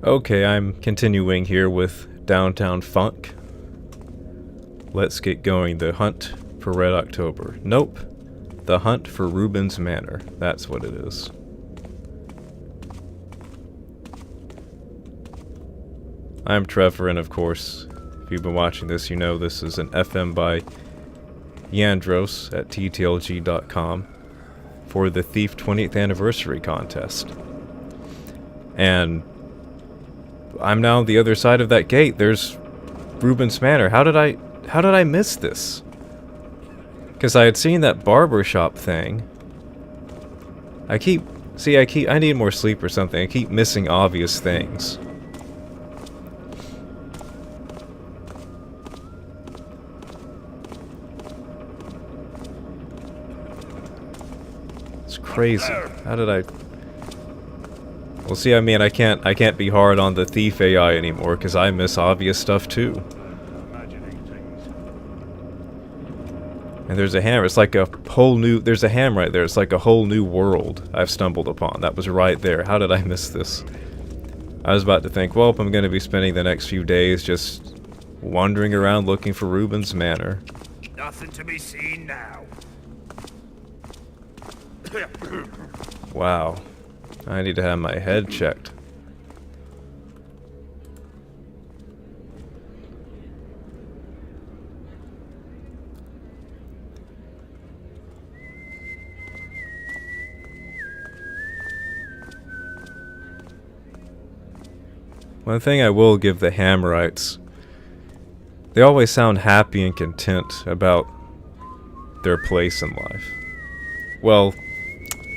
Okay, I'm continuing here with Downtowne Funk. Let's get going. The hunt for Red October. Nope. The hunt for Reuben's manor. That's what it is. I'm Trevor, and of course, if you've been watching this, you know this is an FM by Yandros at ttlg.com for the Thief 20th Anniversary Contest. And I'm now on the other side of that gate. There's Reuben's manor. How did I miss this? Because I had seen that barbershop thing. I need more sleep or something. I keep missing obvious things. It's crazy. How did I... Well, see, I mean, I can't be hard on the thief AI anymore, because I miss obvious stuff too. And there's a hammer. It's like a whole new... There's a ham right there. It's like a whole new world I've stumbled upon. That was right there. How did I miss this? I was about to think, well, I'm going to be spending the next few days just wandering around looking for Reuben's manor. Nothing to be seen now. Wow. I need to have my head checked. One thing I will give the Hammerites, they always sound happy and content about their place in life. Well,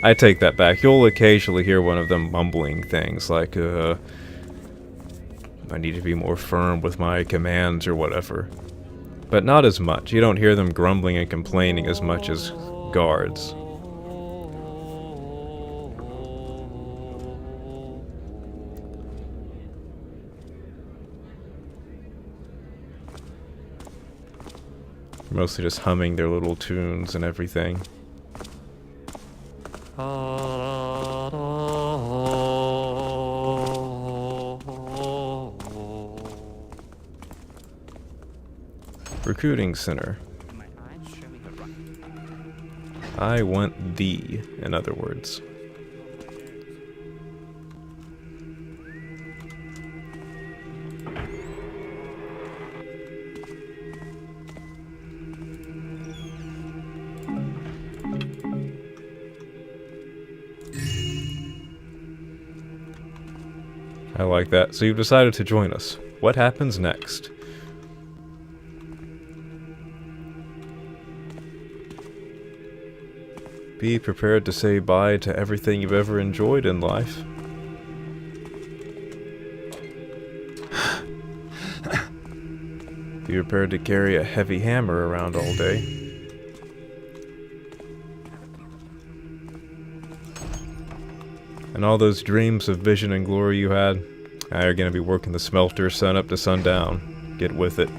I take that back. You'll occasionally hear one of them mumbling things like, I need to be more firm with my commands or whatever. But not as much. You don't hear them grumbling and complaining as much as guards. Mostly just humming their little tunes and everything. Recruiting center. I want thee, in other words. I like that. So you've decided to join us. What happens next? Be prepared to say bye to everything you've ever enjoyed in life. Be prepared to carry a heavy hammer around all day. And all those dreams of vision and glory you had, now you're gonna be working the smelter sun up to sundown. Get with it.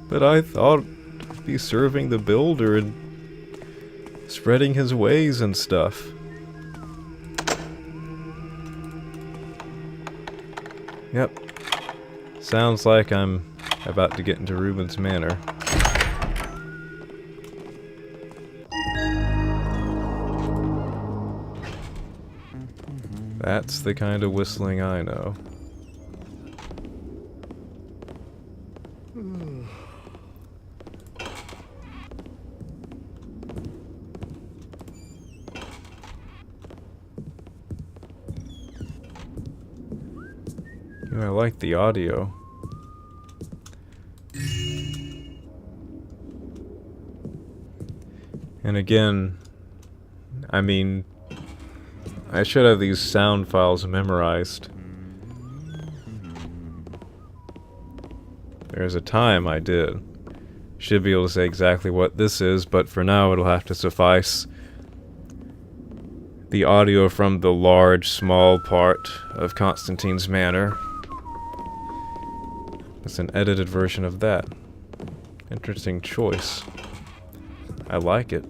But I thought I'd be serving the builder and spreading his ways and stuff. Yep. Sounds like I'm about to get into Reuben's manor. That's the kind of whistling I know. I like the audio. And again, I mean, I should have these sound files memorized. There's a time I did. Should be able to say exactly what this is, but for now it'll have to suffice. The audio from the large, small part of Constantine's manor. It's an edited version of that. Interesting choice. I like it.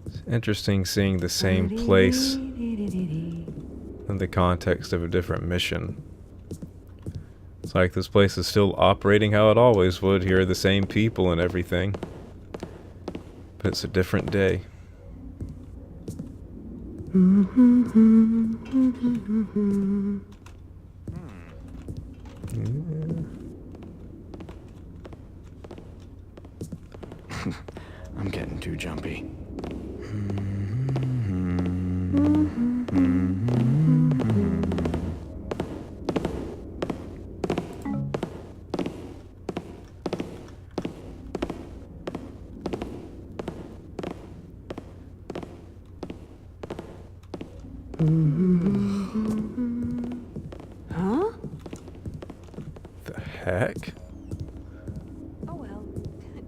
It's interesting seeing the same place in the context of a different mission. It's like this place is still operating how it always would. Here are the same people and everything. But it's a different day. I'm getting too jumpy. Huh? The heck? Oh well.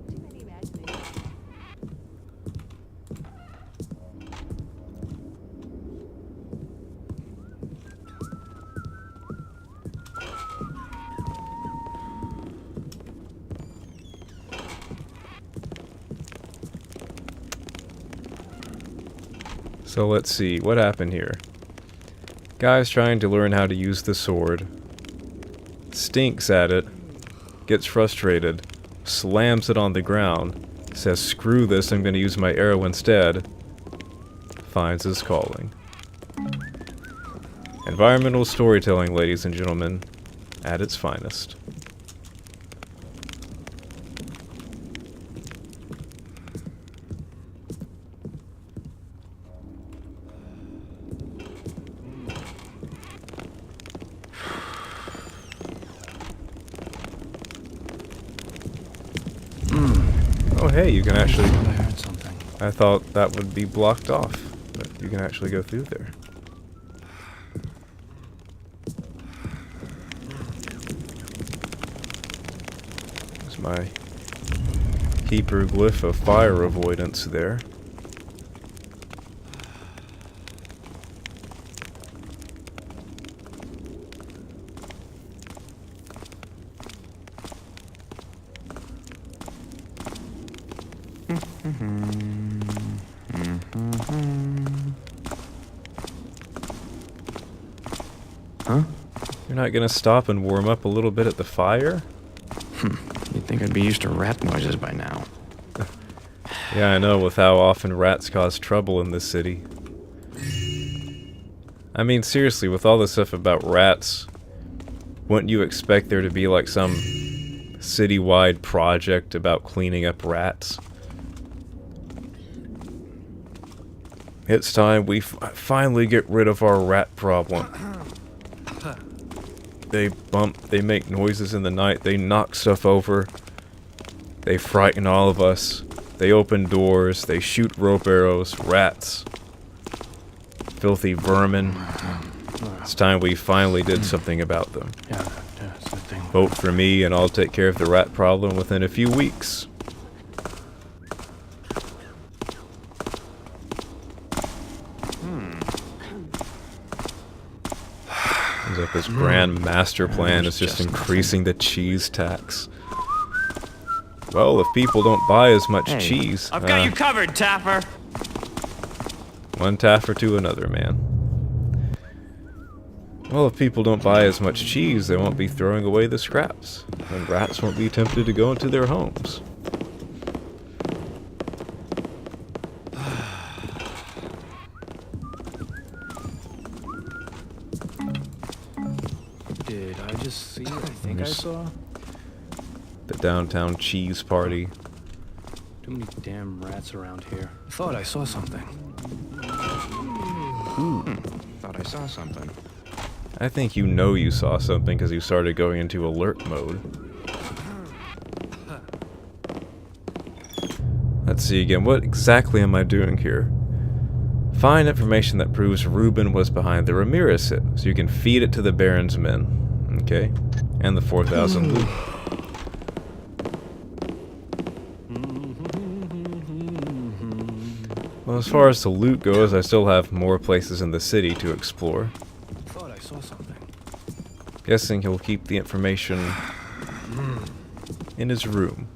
Too many imaginings. So let's see, what happened here? Guy's trying to learn how to use the sword. Stinks at it. Gets frustrated. Slams it on the ground. Says, screw this, I'm gonna use my arrow instead. Finds his calling. Environmental storytelling, ladies and gentlemen, at its finest. Oh hey, you can actually... I heard something. I thought that would be blocked off, but you can actually go through there. There's my Hebrew glyph of fire avoidance there. Huh? You're not gonna stop and warm up a little bit at the fire? You'd think I'd be used to rat noises by now. Yeah, I know, with how often rats cause trouble in this city. I mean, seriously, with all this stuff about rats, wouldn't you expect there to be like some citywide project about cleaning up rats? It's time we finally get rid of our rat problem. They bump, they make noises in the night, they knock stuff over, they frighten all of us, they open doors, they shoot rope arrows, rats, filthy vermin. It's time we finally did something about them. Yeah, that's the thing. Vote for me and I'll take care of the rat problem within a few weeks. Seems like this grand master plan is just increasing the cheese tax. Well, if people don't buy as much cheese... I've got you covered, Taffer. One Taffer to another, man. Well, if people don't buy as much cheese, they won't be throwing away the scraps. And rats won't be tempted to go into their homes. Did I just see what I think I saw? The downtown cheese party. Too many damn rats around here. I thought I saw something. Thought I saw something. I think you know you saw something because you started going into alert mode. Let's see again, what exactly am I doing here? Find information that proves Reuben was behind the Ramirez hit, so you can feed it to the Baron's men. Okay? And the 4,000 loot. Well, as far as the loot goes, I still have more places in the city to explore. saw something. Guessing he'll keep the information in his room,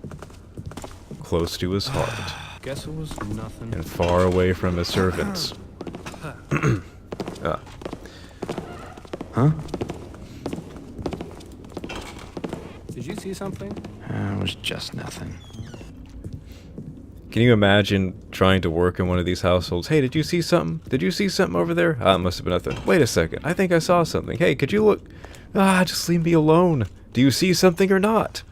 close to his heart, Guess it was nothing. and far away from his servants. Ah. Huh? Did you see something? It was just nothing. Can you imagine trying to work in one of these households? Hey, did you see something? Did you see something over there? Ah, it must have been nothing. Wait a second. I think I saw something. Hey, could you look? Ah, just leave me alone. Do you see something or not?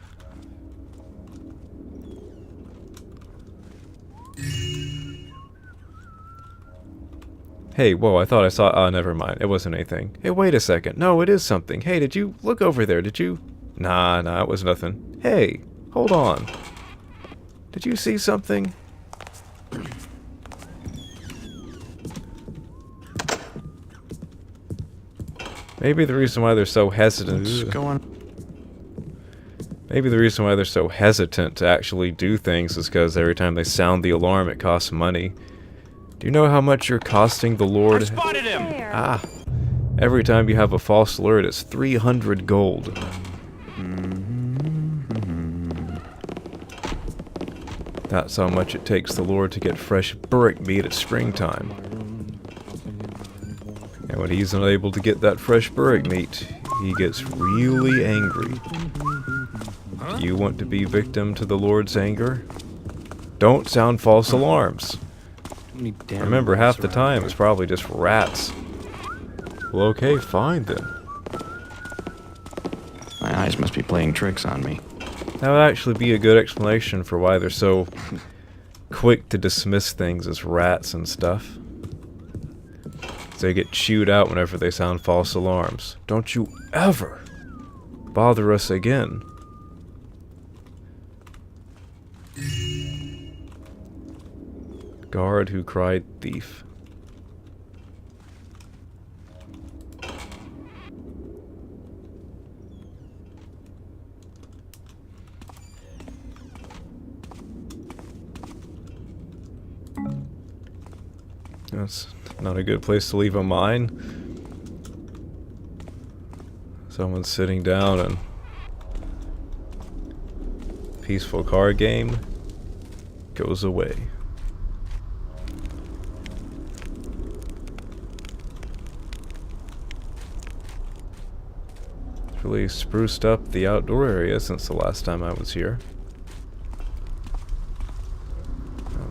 Hey, whoa, I thought I saw... Oh, never mind. It wasn't anything. Hey, wait a second. No, it is something. Hey, did you look over there? Did you... Nah, it was nothing. Hey, hold on. Did you see something? Maybe the reason why they're so hesitant... What's going... Maybe the reason why they're so hesitant to actually do things is because every time they sound the alarm, it costs money. Do you know how much you're costing the Lord? I spotted him! There. Ah. Every time you have a false alert, it's 300 gold. That's how much it takes the Lord to get fresh brick meat at springtime. And when he's unable to get that fresh brick meat, he gets really angry. Do you want to be victim to the Lord's anger? Don't sound false alarms. Remember, half the time it's probably just rats. Well, okay, fine then. My eyes must be playing tricks on me. That would actually be a good explanation for why they're so quick to dismiss things as rats and stuff. They get chewed out whenever they sound false alarms. Don't you ever bother us again. Guard who cried thief. That's not a good place to leave a mine. Someone's sitting down and peaceful card game goes away. It's really spruced up the outdoor area since the last time I was here.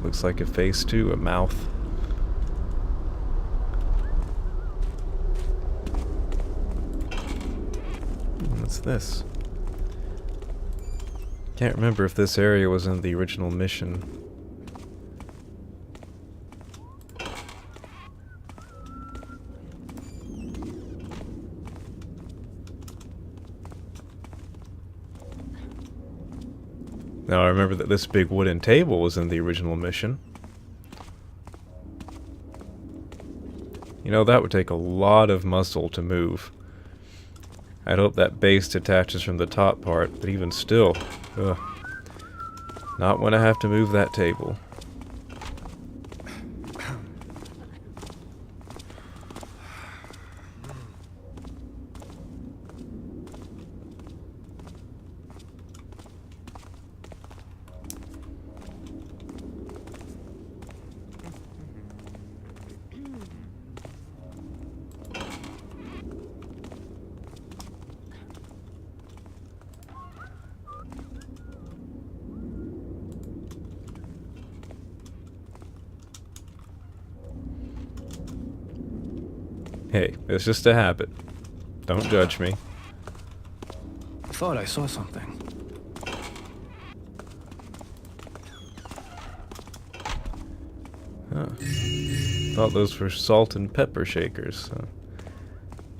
Looks like a face too, a mouth. What's this? Can't remember if this area was in the original mission. Now I remember that this big wooden table was in the original mission. You know, that would take a lot of muscle to move. I'd hope that base detaches from the top part, but even still, ugh. Not when I have to move that table. Hey, it's just a habit. Don't judge me. I thought I saw something. Huh. Thought those were salt and pepper shakers.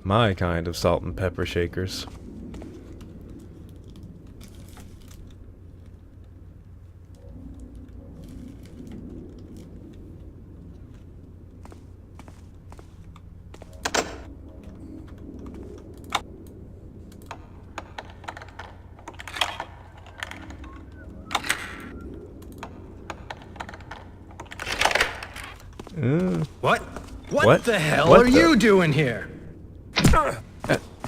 My kind of salt and pepper shakers. What? What the hell What are the- you doing here?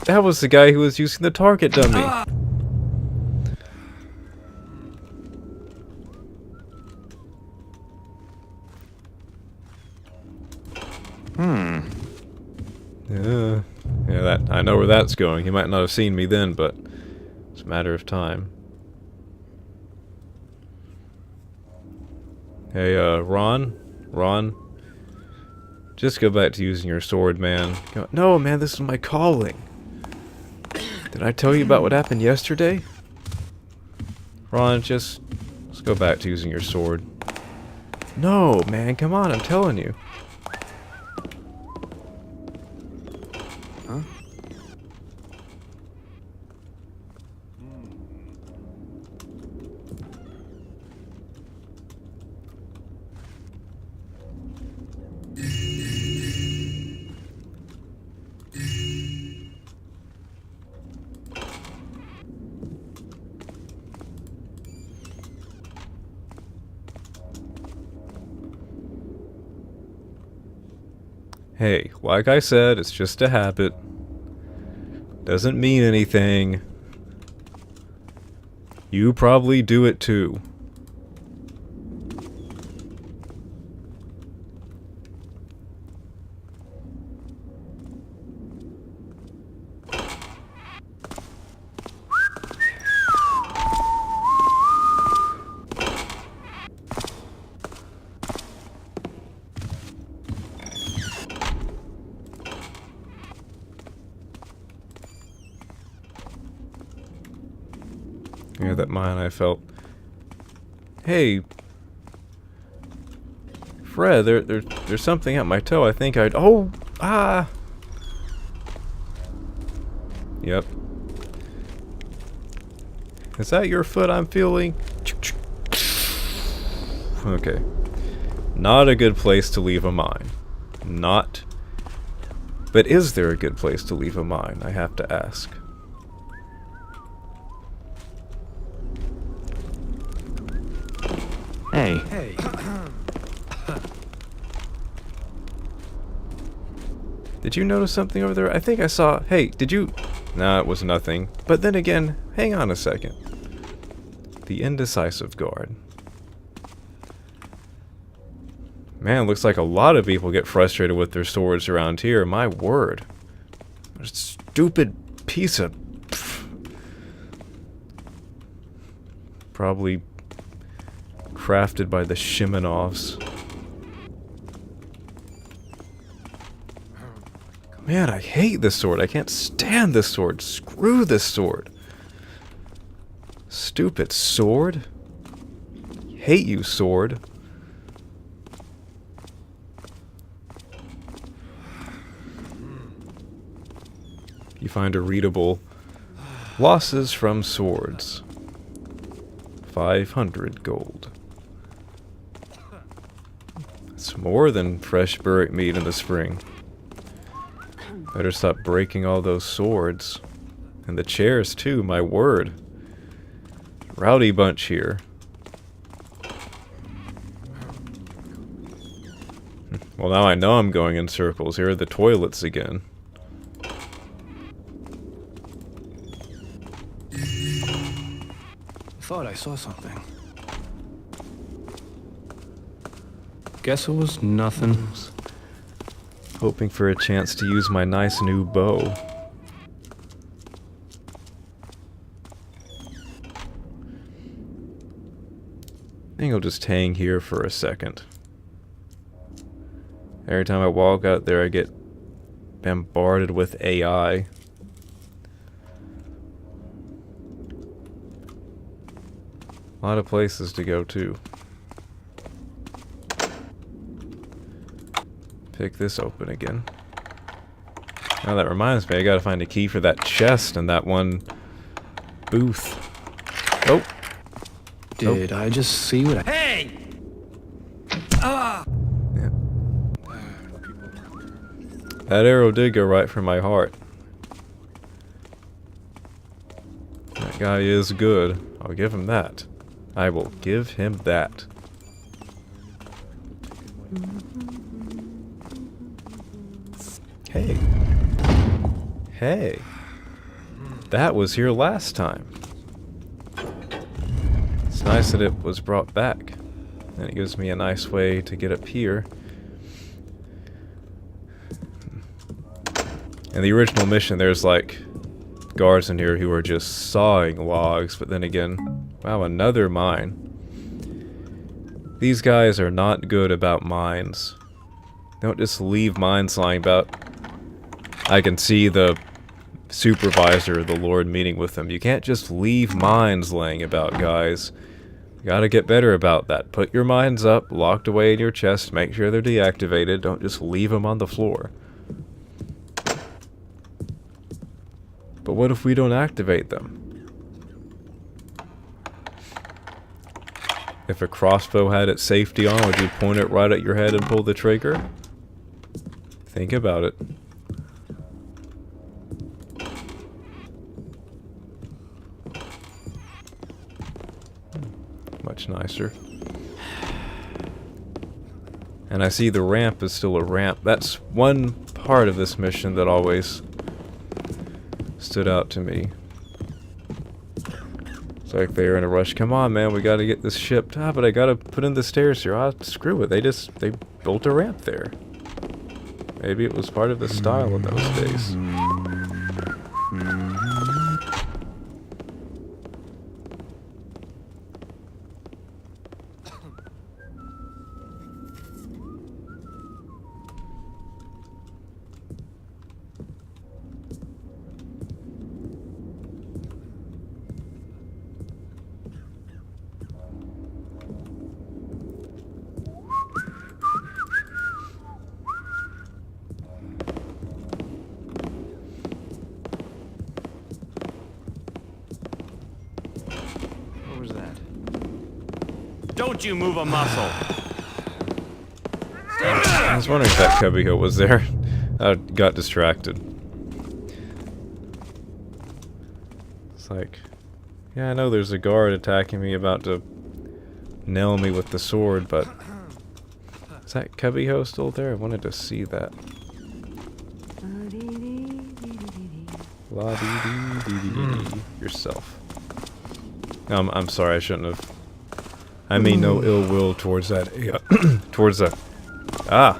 That was the guy who was using the target dummy. Yeah, that I know where that's going. He might not have seen me then, but it's a matter of time. Hey, Ron, just go back to using your sword, man. No, man, this is my calling. Did I tell you about what happened yesterday? Ron, just go back to using your sword. No, man, come on, I'm telling you. Huh? Hey, like I said, it's just a habit. Doesn't mean anything. You probably do it too. Yeah, that mine I felt. Hey, Fred, there's something at my toe. I think I'd. Oh, ah. Yep. Is that your foot I'm feeling? Okay. Not a good place to leave a mine. Not. But is there a good place to leave a mine? I have to ask. Hey. Did you notice something over there? I think I saw... Hey, did you... Nah, it was nothing. But then again, hang on a second. The indecisive guard. Man, looks like a lot of people get frustrated with their swords around here. My word. What a stupid piece of... Probably crafted by the Shimenovs. Man, I hate this sword. I can't stand this sword. Screw this sword. Stupid sword. Hate you, sword. You find a readable losses from swords. 500 gold. It's more than fresh burrick meat in the spring. Better stop breaking all those swords. And the chairs too, my word. Rowdy bunch here. Well, now I know I'm going in circles. Here are the toilets again. Thought I saw something. Guess it was nothing. Hoping for a chance to use my nice new bow. I think I'll just hang here for a second. Every time I walk out there I get bombarded with AI. A lot of places to go to. Pick this open again. Now that reminds me, I gotta find a key for that chest and that one booth. Oh! Did I just see what I... Hey! Yeah. That arrow did go right for my heart. That guy is good. I'll give him that. I will give him that. Hey. Hey, that was here last time. It's nice that it was brought back. And it gives me a nice way to get up here. In the original mission, there's like guards in here who are just sawing logs, but then again, wow, another mine. These guys are not good about mines. They don't just leave mines lying about. I can see the supervisor, the Lord, meeting with them. You can't just leave mines laying about, guys. You gotta get better about that. Put your mines up, locked away in your chest, make sure they're deactivated. Don't just leave them on the floor. But what if we don't activate them? If a crossbow had its safety on, would you point it right at your head and pull the trigger? Think about it. Much nicer. And I see the ramp is still a ramp. That's one part of this mission that always stood out to me. It's like they're in a rush. Come on, man, we gotta get this shipped. Ah, but I gotta put in the stairs here. Ah, screw it. They built a ramp there. Maybe it was part of the style in those days. Don't you move a muscle. I was wondering if that cubbyhole was there. I got distracted. It's like, yeah, I know there's a guard attacking me, about to nail me with the sword, but is that cubbyhole still there? I wanted to see that. La dee dee dee dee dee. Yourself. I'm sorry, I shouldn't have. I mean no ill will towards that. Towards the. Ah!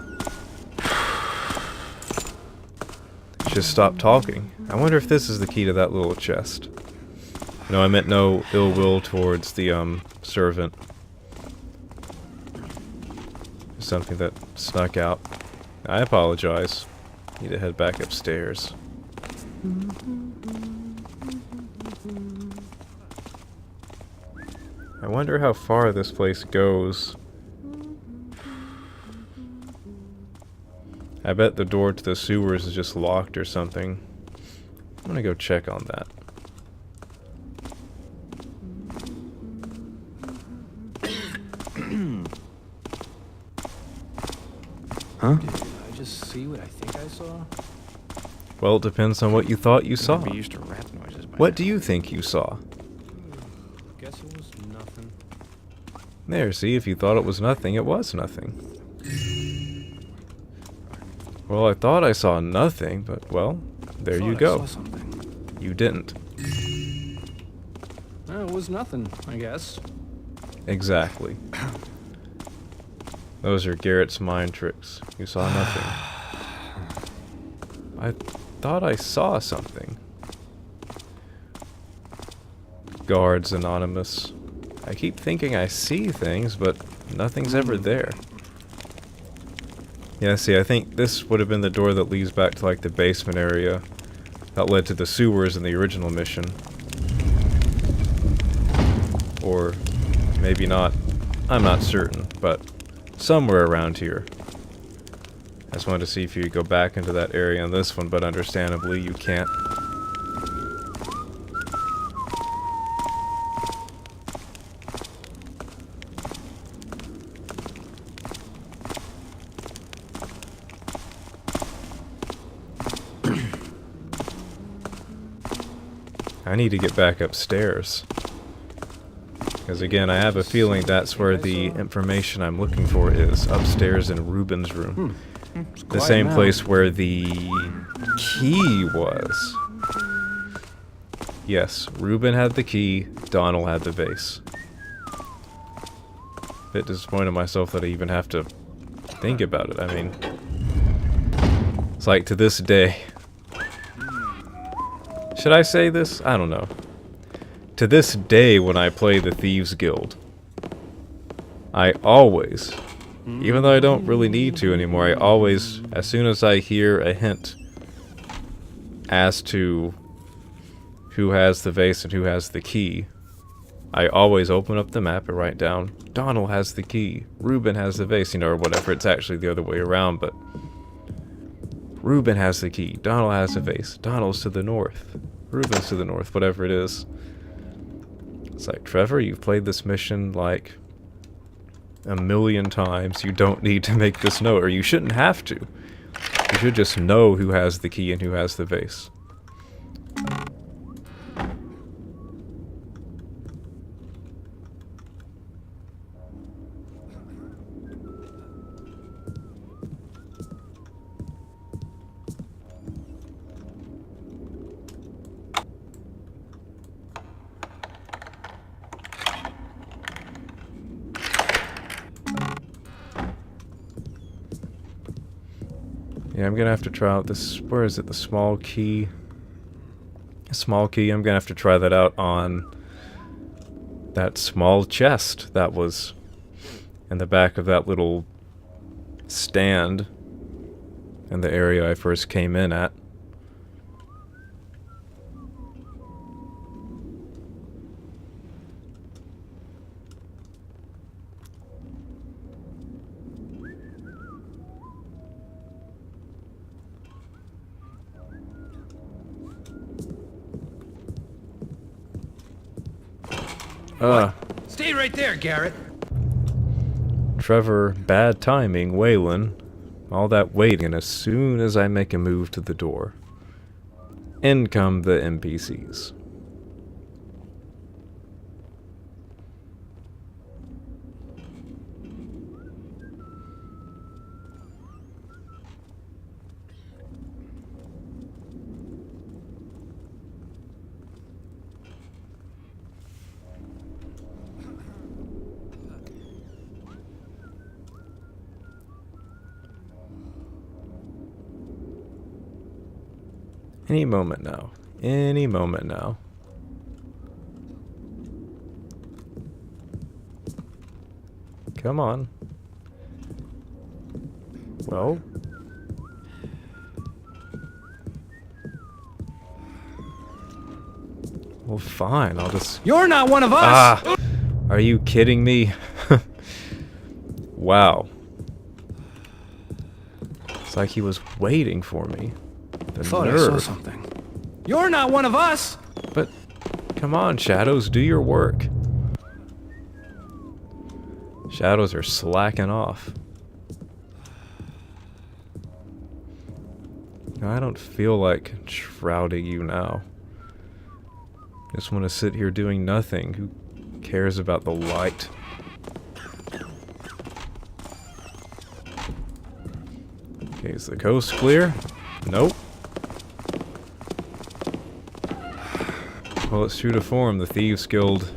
Just stop talking. I wonder if this is the key to that little chest. No, I meant no ill will towards the, servant. Something that snuck out. I apologize. Need to head back upstairs. I wonder how far this place goes. I bet the door to the sewers is just locked or something. I'm gonna go check on that. Huh? Did I just see what I think I saw? Well, it depends on what you thought you saw. Be used to rat noises by What now. do you think you saw? Guess it was nothing. There, see, if you thought it was nothing, it was nothing. Well, I thought I saw nothing, but, well, there you I go. saw something. You didn't. It was nothing, I guess. Exactly. Those are Garrett's mind tricks. You saw nothing. I thought I saw something. Guards Anonymous. I keep thinking I see things, but nothing's ever there. Yeah, see, I think this would have been the door that leads back to, like, the basement area that led to the sewers in the original mission. Or maybe not. I'm not certain, but somewhere around here. I just wanted to see if you could go back into that area on this one, but understandably you can't. I need to get back upstairs. Because again, I have a feeling that's where the information I'm looking for is, upstairs in Reuben's room. The same place where the key was. Yes, Reuben had the key, Donald had the vase. Bit disappointed in myself that I even have to think about it. I mean, it's like to this day. Should I say this? I don't know. To this day, when I play the Thieves Guild, I always, even though I don't really need to anymore, I always, as soon as I hear a hint as to who has the vase and who has the key, I always open up the map and write down, Donald has the key, Reuben has the vase, you know, or whatever. It's actually the other way around, but Reuben has the key, Donald has the vase, Donald's to the north, Reuben's to the north, whatever it is. It's like, Trevor, you've played this mission like a million times. You don't need to make this note, or you shouldn't have to. You should just know who has the key and who has the vase. Yeah, I'm gonna have to try out this, where is it, the small key? Small key, I'm gonna have to try that out on that small chest that was in the back of that little stand in the area I first came in at. Stay right there, Garrett. Trevor, bad timing, Waylon. All that waiting, as soon as I make a move to the door, in come the NPCs. Any moment now. Any moment now. Come on. Well. Well, fine. I'll just... You're not one of us! Ah! Are you kidding me? Wow. It's like he was waiting for me. The Thought I saw something. You're not one of us! But, come on, Shadows, do your work. Shadows are slacking off. I don't feel like shrouding you now. Just want to sit here doing nothing. Who cares about the light? Okay, is the coast clear? Nope. Well, it's true to form. The Thieves Guild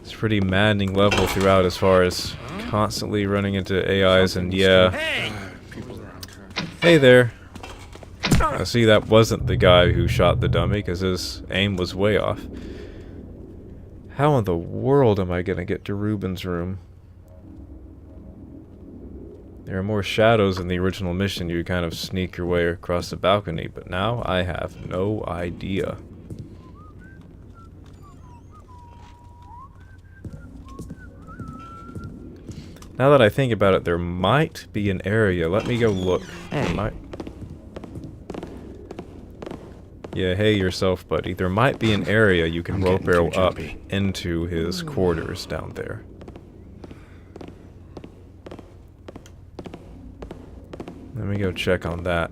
is pretty maddening level throughout as far as constantly running into AIs and yeah. Hey there. I see that wasn't the guy who shot the dummy because his aim was way off. How in the world am I gonna get to Reuben's room? There are more shadows in the original mission. You kind of sneak your way across the balcony, but now I have no idea. Now that I think about it, there might be an area. Let me go look. Hey. Yeah, hey yourself, buddy. There might be an area you can rope barrel up into his quarters down there. Let me go check on that.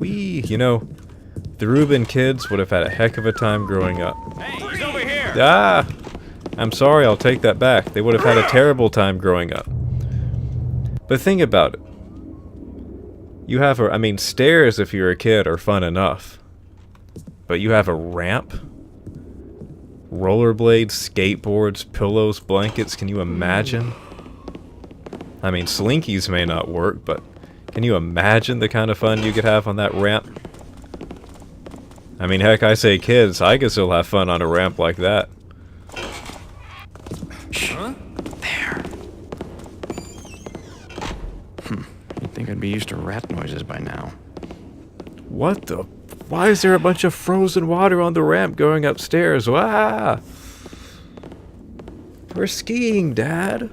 Wee! You know, the Reuben kids would have had a heck of a time growing up. Hey, he's over here! Ah! I'm sorry, I'll take that back. They would have had a terrible time growing up. But think about it. You have I mean, stairs if you're a kid are fun enough. But you have a ramp? Rollerblades, skateboards, pillows, blankets, can you imagine? I mean, slinkies may not work, but can you imagine the kind of fun you could have on that ramp? I mean, heck, I say kids, I could still have fun on a ramp like that. Huh? There. You'd think I'd be used to rat noises by now. What the? Why is there a bunch of frozen water on the ramp going upstairs? Wah! We're skiing, Dad.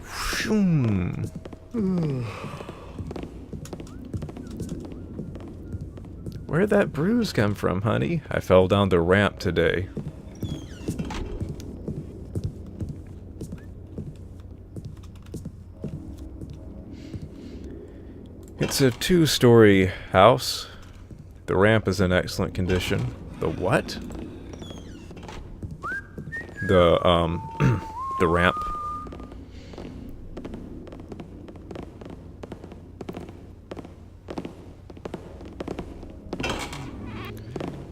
Where'd that bruise come from, honey? I fell down the ramp today. It's a 2-story house. The ramp is in excellent condition. The what? The ramp.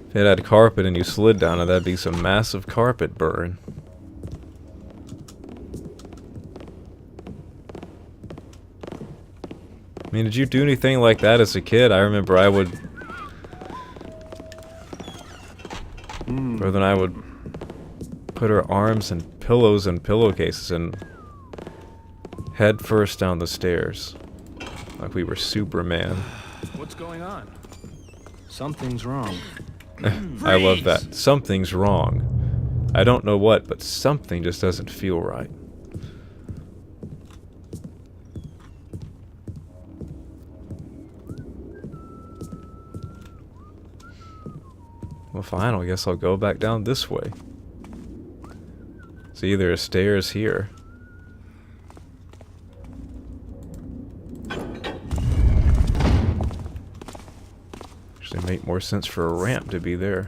If it had carpet and you slid down it, that'd be some massive carpet burn. I mean, did you do anything like that as a kid? I remember I would... Or then I would put her arms in pillows and pillowcases and head first down the stairs. Like we were Superman. What's going on? Something's wrong. I love that. Something's wrong. I don't know what, but something just doesn't feel right. Well, fine, I guess I'll go back down this way. See, there are stairs here. Actually make more sense for a ramp to be there.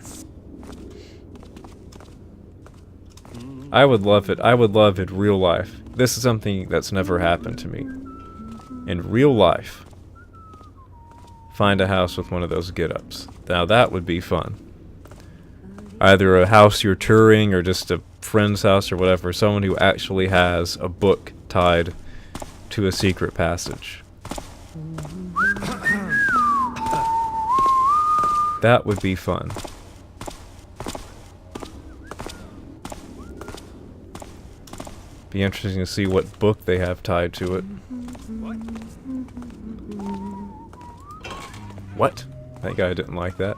I would love it. I would love it real life. This is something that's never happened to me. In real life, find a house with one of those get-ups. Now that would be fun. Either a house you're touring or just a friend's house or whatever, someone who actually has a book tied to a secret passage. That would be fun. Be interesting to see what book they have tied to it. What? That guy didn't like that.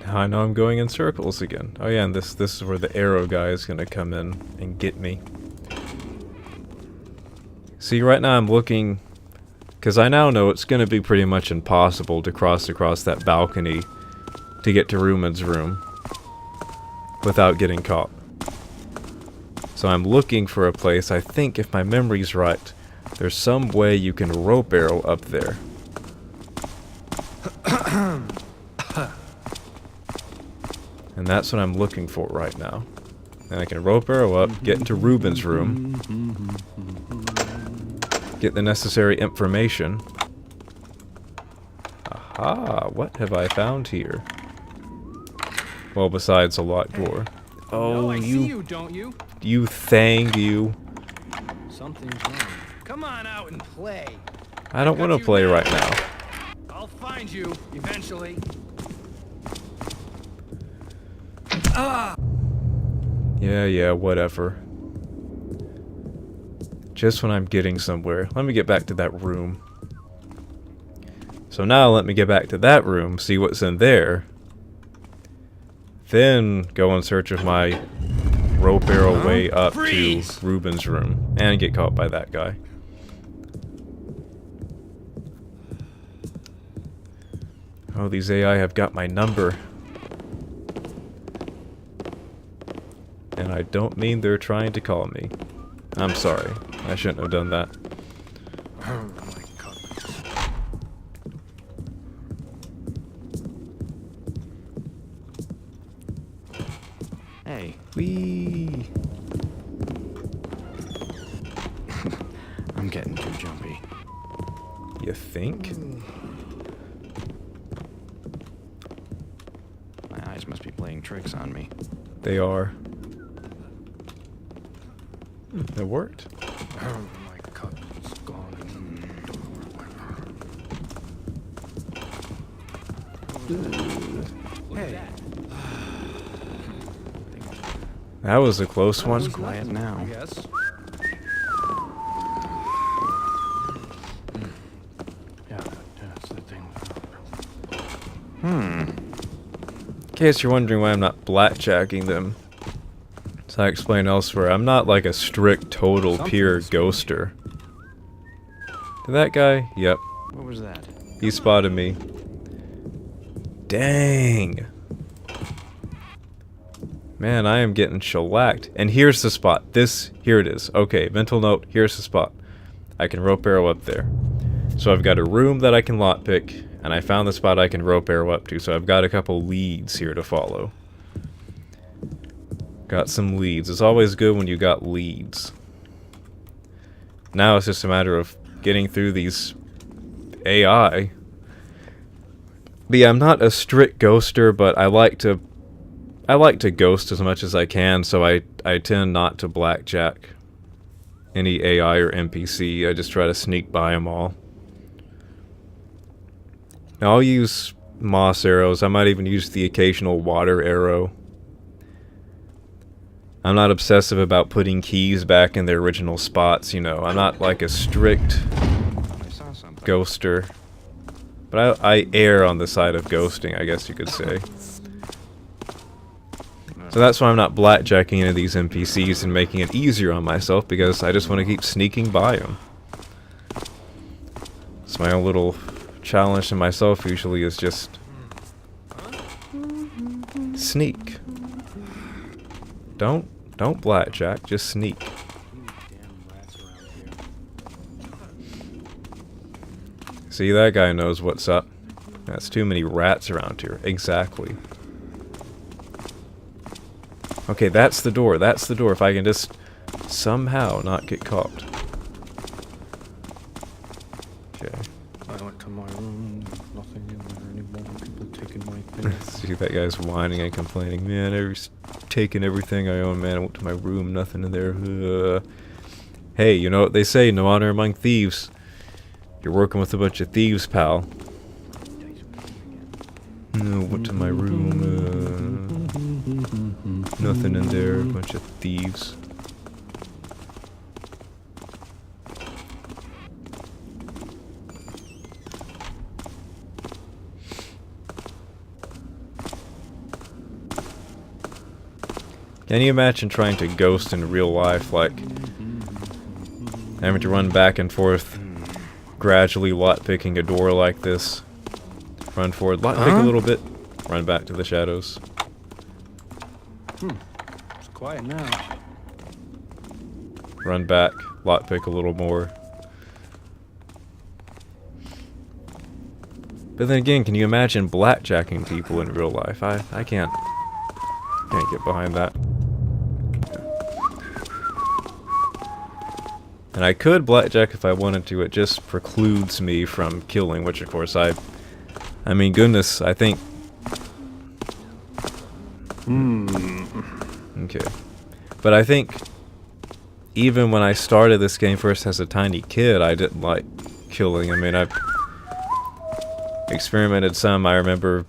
Now I know I'm going in circles again. Oh yeah, and this is where the arrow guy is gonna come in and get me. See, right now I'm looking, because I now know it's gonna be pretty much impossible to cross across that balcony to get to Reuben's room without getting caught. So I'm looking for a place. I think, if my memory's right, there's some way you can rope arrow up there. And that's what I'm looking for right now. And I can rope arrow up, get into Reuben's room, get the necessary information. Aha, what have I found here? Well, besides a locked door. Oh, I see you, don't you? You thang, you. Something's wrong. Come on out and play. I don't want to play right now. I'll find you eventually. Yeah, whatever. Just when I'm getting somewhere. Let me get back to that room. So now let me get back to that room, see what's in there. then go in search of my rope arrow way up to Reuben's room and get caught by that guy. Oh, these AI have got my number. And I don't mean they're trying to call me. I'm sorry. I shouldn't have done that. Oh my god. Hey. Whee! I'm getting too jumpy. You think? My eyes must be playing tricks on me. They are. It worked. Oh my god, it's gone. Hey. That was a close one. It's quiet now. Yes. Yeah, that's the thing. In case you're wondering why I'm not blackjacking them, as I explained elsewhere, I'm not like a strict, total, pure ghoster. Did that guy? Yep. What was that? He spotted me. Dang. Man, I am getting shellacked. And here's the spot. Here it is. Okay, mental note, here's the spot. I can rope arrow up there. So I've got a room that I can lockpick, and I found the spot I can rope arrow up to, so I've got a couple leads here to follow. Got some leads. It's always good when you got leads. Now it's just a matter of getting through these AI. But yeah, I'm not a strict ghoster, but I like to ghost as much as I can, so I tend not to blackjack any AI or NPC. I just try to sneak by them all. Now I'll use moss arrows. I might even use the occasional water arrow. I'm not obsessive about putting keys back in their original spots, you know. I'm not like a strict ghoster. But I err on the side of ghosting, I guess you could say. So that's why I'm not blackjacking any of these NPCs and making it easier on myself, because I just want to keep sneaking by them. It's my own little challenge to myself usually is just sneak. Don't blackjack, just sneak. See, that guy knows what's up. That's too many rats around here. Exactly. Okay, that's the door. That's the door. If I can just somehow not get caught. Okay. I went to my room, nothing in there anymore. People taking my things. See, that guy's whining and complaining. Man, everybody's taking everything I own, man. I went to my room, nothing in there. Hey, you know what they say, no honor among thieves. You're working with a bunch of thieves, pal. Went to my room, nothing in there, a bunch of thieves. Can you imagine trying to ghost in real life, like having to run back and forth, gradually lockpicking a door like this? Run forward, lockpick a little bit, run back to the shadows. It's quiet now. Run back, lockpick a little more. But then again, can you imagine blackjacking people in real life? I can't get behind that. And I could blackjack if I wanted to, it just precludes me from killing, which of course I mean, goodness, I think... Okay. But I think, even when I started this game first as a tiny kid, I didn't like killing. I mean, I've experimented some. I remember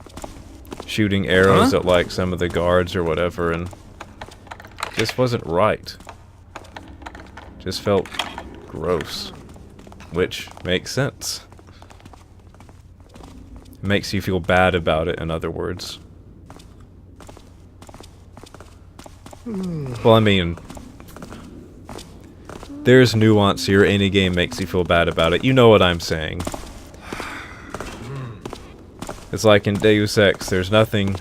shooting arrows at, like, some of the guards or whatever, and it just wasn't right. Just felt gross. Which makes sense. Makes you feel bad about it, in other words. Well, I mean, there's nuance here. Any game makes you feel bad about it. You know what I'm saying. It's like in Deus Ex, there's nothing...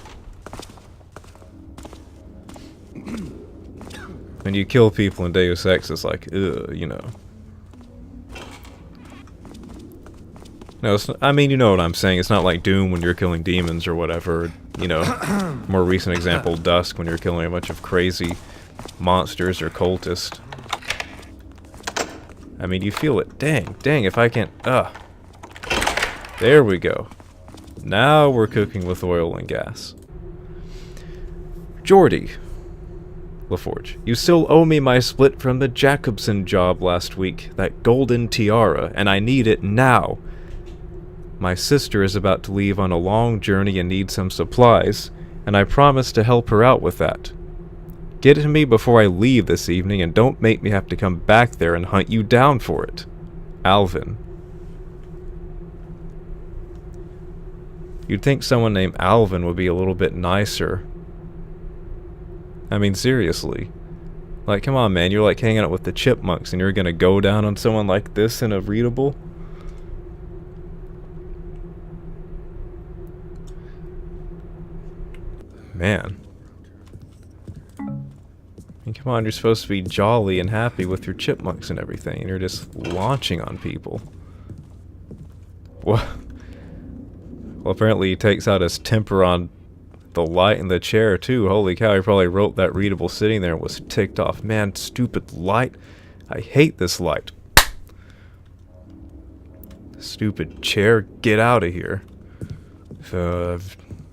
When you kill people in Deus Ex, it's like, ugh, you know. No, it's not, I mean, you know what I'm saying. It's not like Doom when you're killing demons or whatever. You know, more recent example, Dusk, when you're killing a bunch of crazy monsters or cultists. I mean, you feel it. Dang, if I can't... There we go. Now we're cooking with oil and gas. Geordie LaForge, you still owe me my split from the Jacobson job last week, that golden tiara, and I need it now. My sister is about to leave on a long journey and needs some supplies, and I promised to help her out with that. Get it to me before I leave this evening, and don't make me have to come back there and hunt you down for it. Alvin. You'd think someone named Alvin would be a little bit nicer. I mean, seriously. Like, come on, man, you're like hanging out with the chipmunks and you're gonna go down on someone like this in a readable? Man. I mean, come on, you're supposed to be jolly and happy with your chipmunks and everything, and you're just launching on people. What? Well, apparently he takes out his temper on the light in the chair, too. Holy cow, he probably wrote that readable sitting there and was ticked off. Man, stupid light. I hate this light. Stupid chair, get out of here. So, I'm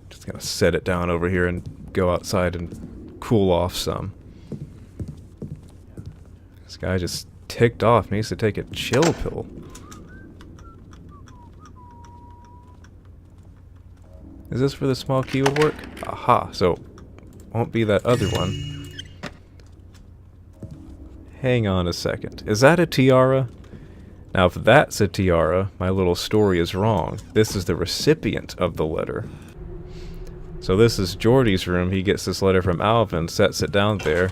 just gonna set it down over here and go outside and cool off some. This guy just ticked off. Needs to take a chill pill. Is this for the small key would work? Aha, so won't be that other one. Hang on a second. Is that a tiara? Now if that's a tiara, my little story is wrong. This is the recipient of the letter. So this is Geordie's room. He gets this letter from Alvin, sets it down there,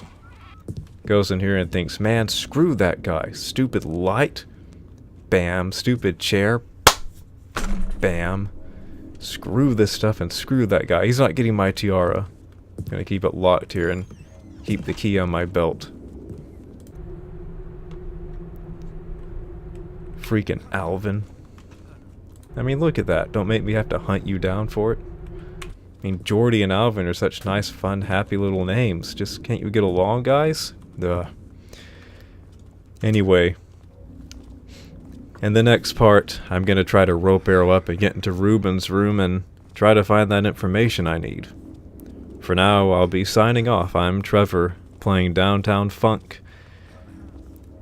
goes in here and thinks, man, screw that guy. Stupid light. Bam. Stupid chair. Bam. Screw this stuff and screw that guy. He's not getting my tiara. I'm gonna keep it locked here and keep the key on my belt. Freaking Alvin. I mean, look at that. Don't make me have to hunt you down for it. I mean, Geordie and Alvin are such nice, fun, happy little names. Just can't you get along, guys? Ugh. Anyway. In the next part, I'm going to try to rope arrow up and get into Reuben's room and try to find that information I need. For now, I'll be signing off. I'm Trevor, playing Downtowne Funk.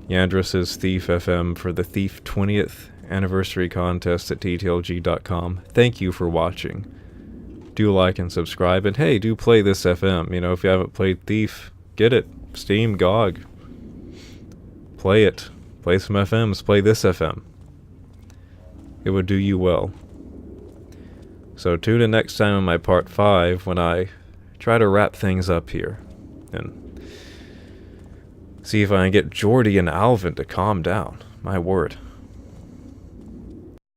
Yandros' Thief FM for the Thief 20th Anniversary Contest at TTLG.com. Thank you for watching. Do like and subscribe, and hey, do play this FM. You know, if you haven't played Thief, get it. Steam, GOG. Play it. Play some FMs. Play this FM. It would do you well. So tune in next time in my part 5 when I try to wrap things up here. And see if I can get Geordie and Alvin to calm down. My word.